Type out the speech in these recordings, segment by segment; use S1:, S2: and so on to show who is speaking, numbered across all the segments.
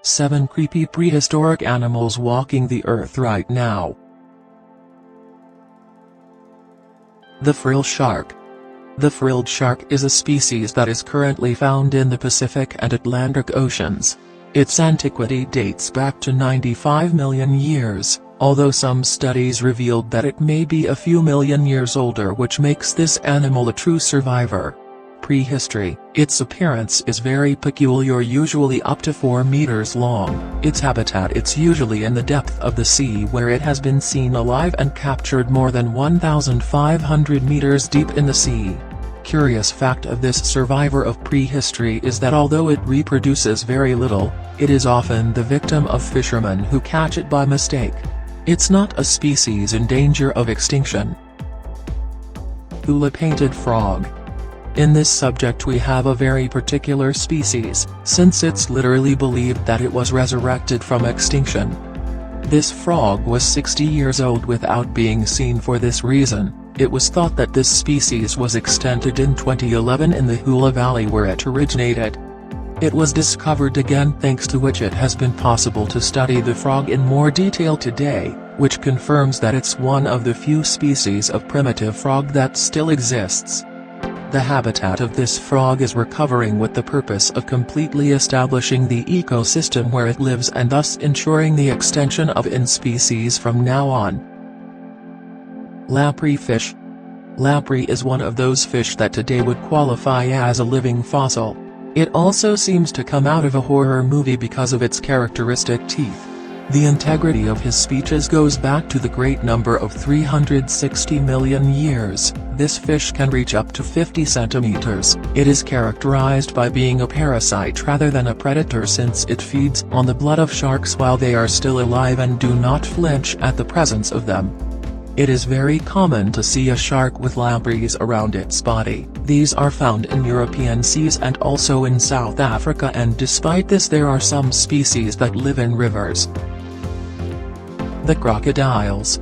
S1: 7 creepy prehistoric animals walking the earth right now. The frill shark. The frilled shark is a species that is currently found in the Pacific and Atlantic Oceans. Its antiquity dates back to 95 million years, although some studies revealed that it may be a few million years older, which makes this animal a true survivor. Prehistory. Its appearance is very peculiar, usually up to 4 meters long. Its habitat is usually in the depth of the sea, where it has been seen alive and captured more than 1,500 meters deep in the sea. Curious fact of this survivor of prehistory is that although it reproduces very little, it is often the victim of fishermen who catch it by mistake. It's not a species in danger of extinction. Hula-painted frog. In this subject we have a very particular species, since it's literally believed that it was resurrected from extinction. This frog was 60 years old without being seen. For this reason, it was thought that this species was extincted in 2011 in the Hula Valley where it originated. It was discovered again, thanks to which it has been possible to study the frog in more detail today, which confirms that it's one of the few species of primitive frog that still exists. The habitat of this frog is recovering with the purpose of completely establishing the ecosystem where it lives and thus ensuring the extension of its species from now on. Lapri fish. Lapri is one of those fish that today would qualify as a living fossil. It also seems to come out of a horror movie because of its characteristic teeth. The integrity of his speeches goes back to the great number of 360 million years. This fish can reach up to 50 centimeters. It is characterized by being a parasite rather than a predator, since it feeds on the blood of sharks while they are still alive and do not flinch at the presence of them. It is very common to see a shark with lapries around its body. These are found in European seas and also in South Africa, and despite this there are some species that live in rivers. The crocodiles.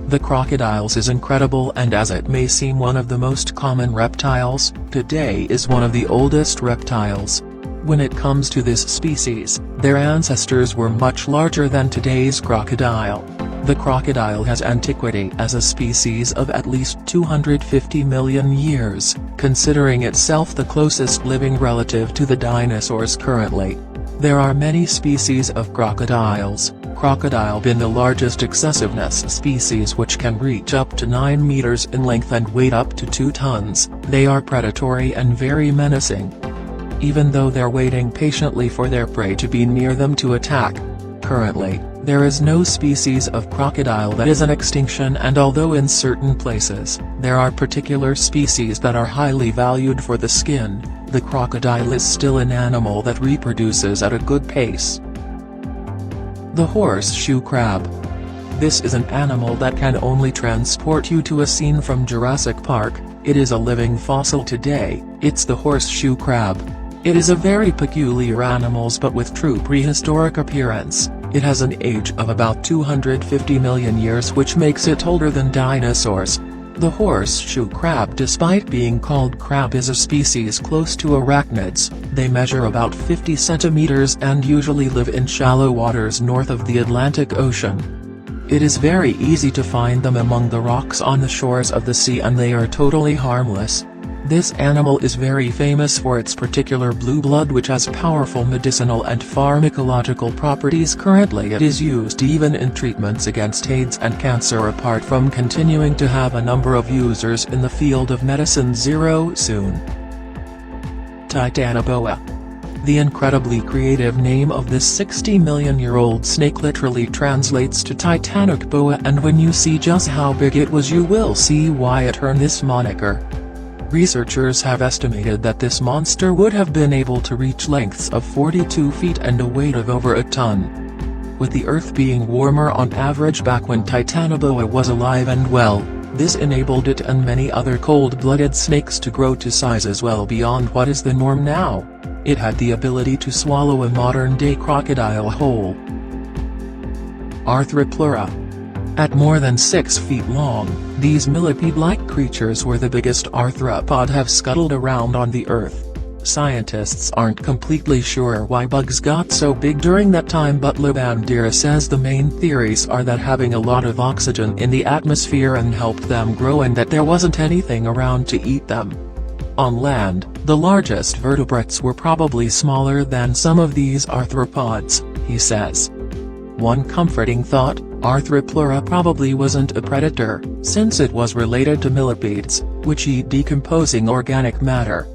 S1: The crocodiles is incredible, and as it may seem one of the most common reptiles, today is one of the oldest reptiles. When it comes to this species, their ancestors were much larger than today's crocodile. The crocodile has antiquity as a species of at least 250 million years, considering itself the closest living relative to the dinosaurs currently. There are many species of crocodiles, crocodile being the largest excessiveness species, which can reach up to 9 meters in length and weight up to 2 tons. They are predatory and very menacing, even though they're waiting patiently for their prey to be near them to attack. Currently, there is no species of crocodile that is in extinction, and although in certain places, there are particular species that are highly valued for the skin, the crocodile is still an animal that reproduces at a good pace. The horseshoe crab. This is an animal that can only transport you to a scene from Jurassic Park. It is a living fossil today. It's the horseshoe crab. It is a very peculiar animal, but with true prehistoric appearance. It has an age of about 250 million years, which makes it older than dinosaurs. The horseshoe crab, despite being called crab, is a species close to arachnids. They measure about 50 centimeters and usually live in shallow waters north of the Atlantic Ocean. It is very easy to find them among the rocks on the shores of the sea, and they are totally harmless. This animal is very famous for its particular blue blood, which has powerful medicinal and pharmacological properties. Currently it is used even in treatments against AIDS and cancer, apart from continuing to have a number of users in the field of medicine. Soon. Titanoboa. The incredibly creative name of this 60-million-year-old snake literally translates to Titanic boa, and when you see just how big it was, you will see why it earned this moniker. Researchers have estimated that this monster would have been able to reach lengths of 42 feet and a weight of over a ton. With the Earth being warmer on average back when Titanoboa was alive and well, this enabled it and many other cold-blooded snakes to grow to sizes well beyond what is the norm now. It had the ability to swallow a modern-day crocodile whole. Arthroplora. At more than 6 feet long, these millipede-like creatures were the biggest arthropod have scuttled around on the Earth. Scientists aren't completely sure why bugs got so big during that time, but Labandera says the main theories are that having a lot of oxygen in the atmosphere and helped them grow, and that there wasn't anything around to eat them. On land, the largest vertebrates were probably smaller than some of these arthropods, he says. One comforting thought, arthroplora probably wasn't a predator, since it was related to millipedes, which eat decomposing organic matter.